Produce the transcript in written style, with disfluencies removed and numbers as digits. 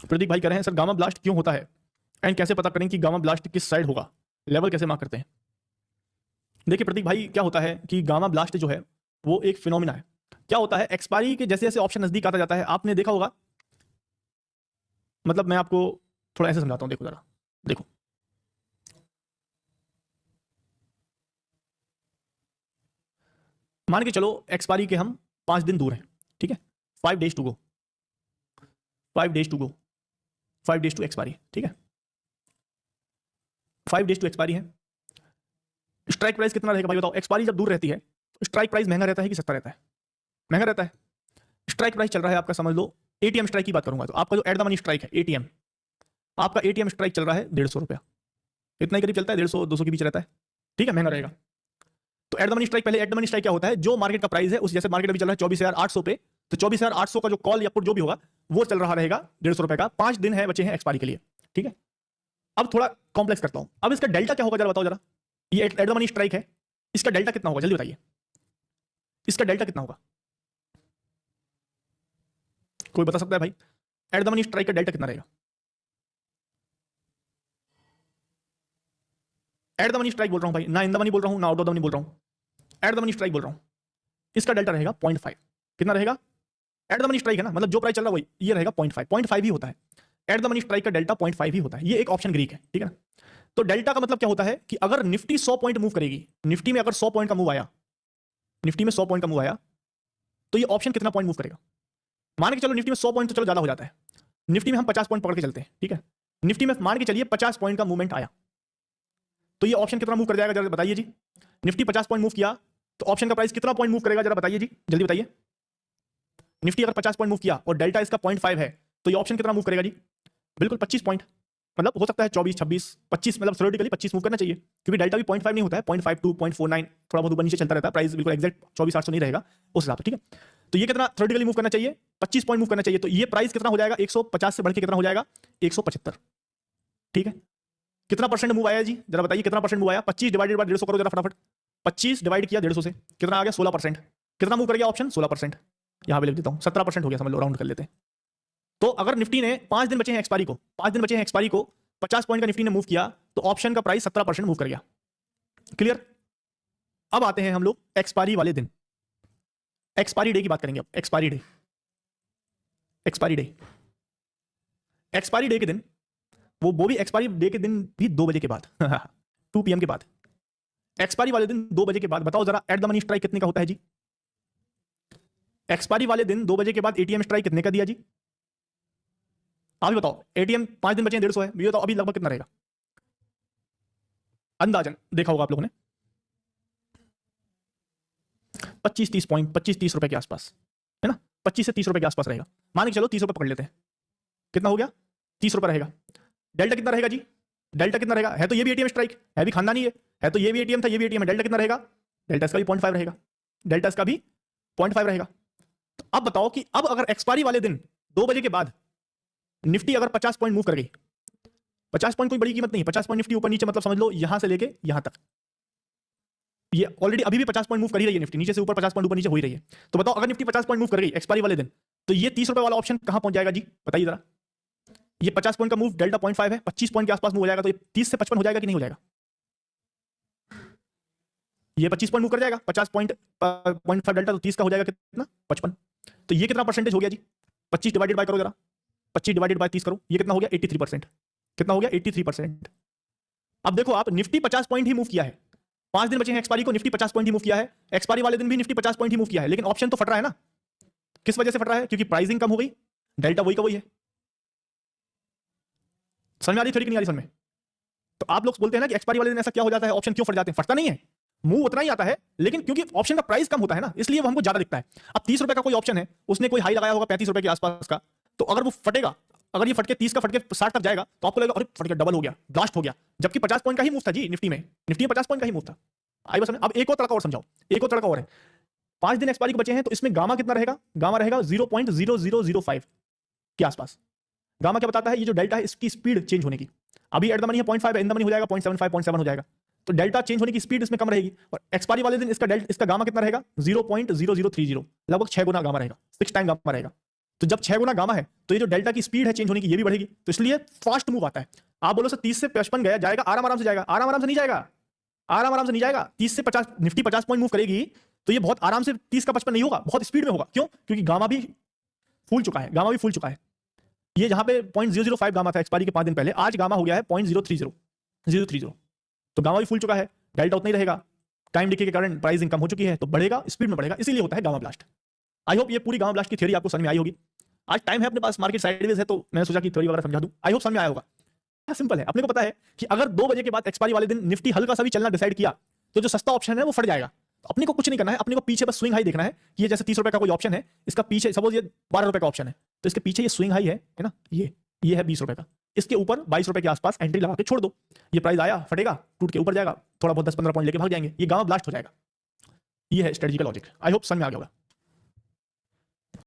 प्रतीक भाई कह रहे हैं सर गामा ब्लास्ट क्यों होता है एंड कैसे पता करें कि गामा ब्लास्ट किस साइड होगा, लेवल कैसे मार्क करते हैं। देखिए प्रतीक भाई क्या होता है कि गामा ब्लास्ट जो है वो एक फिनोमिना है। क्या होता है, एक्सपायरी के जैसे जैसे ऑप्शन नजदीक आता जाता है, आपने देखा होगा, मतलब मैं आपको थोड़ा ऐसे समझाता हूं, देखो जरा, देखो मान के चलो एक्सपायरी के हम 5 दिन दूर हैं, ठीक है, 5 days to go, 5 days to go, 5 days to expiry, ठीक है, 5 days टू एक्सपायरी है। स्ट्राइक प्राइस कितना रहेगा भाई बताओ। एक्सपायरी जब दूर रहती है स्ट्राइक प्राइस महंगा रहता है कि सस्ता रहता है? महंगा रहता है। स्ट्राइक प्राइस चल रहा है आपका, समझ लो एटीएम स्ट्राइक की बात करूंगा तो आपका जो एट द मनी स्ट्राइक है एटीएम, आपका एटीएम स्ट्राइक चल रहा है 150 रुपया, इतना ही करीब चलता है, 150-200 के बीच रहता है, ठीक है, महंगा रहेगा। तो एट द मनी स्ट्राइक, पहले एट द मनी स्ट्राइक क्या होता है, जो मार्केट का प्राइस है उस, जैसे मार्केट अभी चल रहा है 24,800 पे, तो 24,800 का जो कॉल या पुट जो भी होगा वो चल रहा रहेगा 150 रुपए का। 5 दिन है बचे हैं एक्सपायरी के लिए, ठीक है। अब थोड़ा कॉम्प्लेक्स करता हूं, अब इसका डेल्टा क्या होगा जरा बताओ जरा। ये एट द मनी स्ट्राइक है, इसका डेल्टा कितना होगा जल्दी बताइए, इसका डेल्टा कितना होगा, कोई बता सकता है भाई? एट द मनी स्ट्राइक का डेल्टा कितना रहेगा? एट द मनी स्ट्राइक बोल रहा हूं भाई, ना इन द मनी बोल रहा हूं, ना आउट ऑफ द मनी बोल रहा हूं, एट द मनी स्ट्राइक बोल रहा हूं। इसका डेल्टा रहेगा 0.5। कितना रहेगा? एट द मनी स्ट्राइक है ना, मतलब जो प्राइस चल रहा है वही, ये रहेगा 0.5 ही होता है। एट द मनी स्ट्राइक का डेल्टा 0.5 ही होता है। ये एक ऑप्शन ग्रीक है, ठीक है ना। तो डेल्टा का मतलब क्या होता है कि अगर निफ्टी 100 पॉइंट मूव करेगी, निफ्टी में अगर 100 पॉइंट का मूव आया, निफ्टी में 100 पॉइंट का मूव आया, तो ये ऑप्शन कितना पॉइंट मूव करेगा? मान के चलो निफ्टी में 100 पॉइंट तो चलो ज्यादा हो जाता है, निफ्टी में हम 50 पॉइंट पकड़ के चलते हैं, ठीक है। निफ्टी में मान के चलिए 50 पॉइंट का मूवमेंट आया, तो ये ऑप्शन कितना मूव कर जाएगा जरा बताइए जी। निफ्टी 50 पॉइंट मूव किया तो ऑप्शन का प्राइस कितना पॉइंट मूव करेगा जरा बताइए जी, जल्दी बताइए। निफ्टी अगर 50 पॉइंट मूव किया और डेल्टा इसका 0.5 है, तो ये ऑप्शन कितना मूव करेगा जी? बिल्कुल 25 पॉइंट, मतलब हो सकता है 24, 26, 25, मतलब थ्योरेटिकली 25 मूव करना चाहिए, क्योंकि डेल्टा भी 0.5 नहीं होता है, 0.52, 0.49, थोड़ा बहुत ऊपर नीचे चलता रहता है, प्राइस बिल्कुल एग्जैक्ट 24,800 नहीं रहेगा उस हिसाब से, ठीक है। तो ये कितना थ्योरेटिकली मूव करना चाहिए? 25 पॉइंट मूव करना चाहिए। तो ये प्राइस कितना हो जाएगा? 150 से बढ़ के कितना हो जाएगा? 175, ठीक है। कितना परसेंट मूव आया जी जरा बताइए, कितना परसेंट मूव आया? 25 डिवाइडेड बाय 150 करो जरा फटाफट। 25 डिवाइड किया 150 से, कितना आ गया? 16%। कितना मूव कर गया ऑप्शन? 16%। यहां पे लिख देता हूं, 17% हो गया, समझ लो, राउंड कर लेते हैं। तो अगर निफ्टी ने 5 दिन बचे हैं एक्सपायरी को, 5 दिन बचे हैं एक्सपायरी को, 50 पॉइंट का निफ्टी ने मूव किया, तो ऑप्शन का प्राइस 17% मूव कर गया। क्लियर? अब आते हैं हम लोग एक्सपायरी वाले दिन, एक्सपायरी डे की बात करेंगे अब। Expiry day, expiry day, expiry day के दिन, वो भी एक्सपायरी डे के दिन भी 2 बजे के बाद 2 PM के बाद, एक्सपायरी वाले दिन 2 बजे के बाद, बताओ जरा एट द मनी स्ट्राइक कितने का होता है जी? एक्सपायरी वाले दिन 2 बजे के बाद एटीएम स्ट्राइक कितने का दिया जी? आप ही बताओ। एटीएम 5 दिन बचे हैं 150 है, ये बताओ अभी लगभग कितना रहेगा अंदाजन? देखा होगा आप लोगों ने 25-30 पॉइंट, 25-30 रुपए के आसपास, है ना, 25 से 30 रुपए के आसपास रहेगा। मान के चलो 30 रुपए पकड़ लेते हैं, कितना हो गया? 30 रुपए रहेगा। डेल्टा कितना रहेगा जी? डेल्टा कितना रहेगा? है तो ये भी एटीएम स्ट्राइक, है भी खानदानी है तो ये भी एटीएम था, ये भी एटीएम है। डेल्टा कितना रहेगा? डेल्टा इसका भी 0.5 रहेगा, डेल्टा इसका भी 0.5 रहेगा। तो अब बताओ कि अब अगर एक्सपायरी वाले दिन 2 बजे के बाद निफ्टी अगर 50 पॉइंट मूव कर गई, 50 पॉइंट कोई बड़ी कीमत नहीं, 50 पॉइंट निफ्टी ऊपर नीचे, मतलब समझ लो यहां से लेके यहां तक, ये ऑलरेडी अभी भी 50 पॉइंट मूव कर ही रही है निफ्टी, नीचे से ऊपर 50 पॉइंट ऊपर नीचे हो ही रही है। तो बताओ अगर निफ्टी 50 पॉइंट मूव कर गई एक्सपायरी वाले दिन, तो ये 30 रुपए वाला ऑप्शन कहां पहुंच जाएगा जी बताइए जरा। ये 50 पॉइंट का मूव, डेल्टा 0.5 है, 25 पॉइंट के आसपास मूव हो जाएगा, तो ये 30 से 55 हो जाएगा कि नहीं हो जाएगा? ये 25 पॉइंट मूव कर जाएगा, 50 पॉइंट 0.5 डेल्टा, तो 30 का हो जाएगा कितना? 55। तो ये कितना परसेंटेज हो गया जी? 25 डिवाइडेड बाय करो जरा, 25 डिवाइडेड बाय 30 करो, ये कितना हो गया? 83%। कितना हो गया? 83%। अब देखो आप, निफ्टी 50 पॉइंट ही मूव किया है, 5 दिन बचे हैं एक्सपायरी को, निफ्टी 50 पॉइंट ही मूव किया है, एक्सपायरी वाले दिन भी निफ्टी 50 पॉइंट ही मूव किया है, लेकिन ऑप्शन तो फट रहा है ना। किस वजह से फट रहा है? क्योंकि प्राइसिंग कम हो गई, डेल्टा वही का वही है। समझ में आ रही थोड़ी कि नहीं आ रही समझ में? तो आप लोग बोलते हैं ना कि एक्सपायरी वाले दिन ऐसा क्या हो जाता है, ऑप्शन क्यों फट जाते हैं? फटता नहीं है, मूव उतना ही आता है, लेकिन क्योंकि ऑप्शन का प्राइस कम होता है ना, इसलिए वो हमको ज्यादा दिखता है। अब 30 रुपए का कोई ऑप्शन है, उसने कोई हाई लगाया होगा 35 रुपए के आसपास का, तो अगर वो फटेगा, अगर ये फटके 30 का फटके 60 तक जाएगा, तो आपको लगेगा अरे फटके डबल हो गया, ब्लास्ट हो गया, जबकि 50 पॉइंट का ही मूव था जी निफ्टी में, निफ्टी में 50 पॉइंट का ही मूव था। आई बस। अब एक और तड़का और समझाओ, एक और तड़का और है। 5 दिन एक्सपायरी के बचे हैं, तो इसमें गामा कितना रहेगा? गामा रहेगा 0.0005 के आसपास। गामा क्या बताता है? ये जो डेल्टा है इसकी स्पीड चेंज होने की। अभी एट द मनी है 0.5 है, इन द मनी हो जाएगा 0.75, 0.7 हो जाएगा, तो डेल्टा चेंज होने की स्पीड इसमें कम रहेगी। और एक्सपायरी वाले दिन इसका गामा कितना रहेगा? 0.0030, लगभग 6 गुना गामा रहेगा, 6 टाइम गामा रहेगा। तो जब 6 गुना गामा है तो ये जो डेल्टा की स्पीड है चेंज होने की ये भी बढ़ेगी, तो इसलिए फास्ट मूव आता है। आप बोलो सर 30 से 55 गया जाएगा, आराम आराम से जाएगा, आराम आराम से नहीं जाएगा, आराम आराम से नहीं जाएगा। 30 से 50 निफ्टी 50 पॉइंट मूव करेगी तो ये बहुत आराम से 30 का 55 नहीं होगा, बहुत स्पीड में होगा। क्यों? क्योंकि गामा भी फूल चुका है, गामा भी फूल चुका है। ये जहां पे 0.005 गामा था एक्सपायरी के 5 दिन पहले, आज गामा हो गया है 0.030। तो गामा भी फूल चुका है, डेल्टा उतना ही रहेगा। टाइम डिके के कारण प्राइसिंग कम हो चुकी है तो बढ़ेगा, स्पीड में बढ़ेगा, इसीलिए होता है गामा ब्लास्ट। आई होप ये पूरी गामा ब्लास्ट की थ्योरी आपको समझ में आई होगी। आज टाइम है अपने पास, मार्केट साइडवेज है तो मैंने सोचा कि थ्योरी वगैरह समझा दूं। आई होप समझ में आया होगा। सिंपल है, अपने को पता है कि अगर 2 बजे के बाद एक्सपायरी वाले दिन निफ्टी हल्का सा भी चलना डिसाइड किया तो जो सस्ता ऑप्शन है वो फट जाएगा। तो अपने को कुछ नहीं करना है, अपने को पीछे बस स्विंग हाई देखना है कि ये जैसे 30 रुपए का कोई ऑप्शन है, इसका पीछे सपोज ये 12 रुपए का ऑप्शन है तो इसके पीछे ये स्विंग हाई है ना, ये है 20 रुपए का, इसके ऊपर 22 रुपए के आसपास एंट्री लगा के छोड़ दो। ये प्राइस आया, फटेगा, टूट के ऊपर जाएगा, थोड़ा बहुत 10-15 पॉइंट लेके भाग जाएंगे, ये गामा ब्लास्ट हो जाएगा। ये है स्ट्रेटजी का लॉजिक। आई होप समझ में आ गया होगा।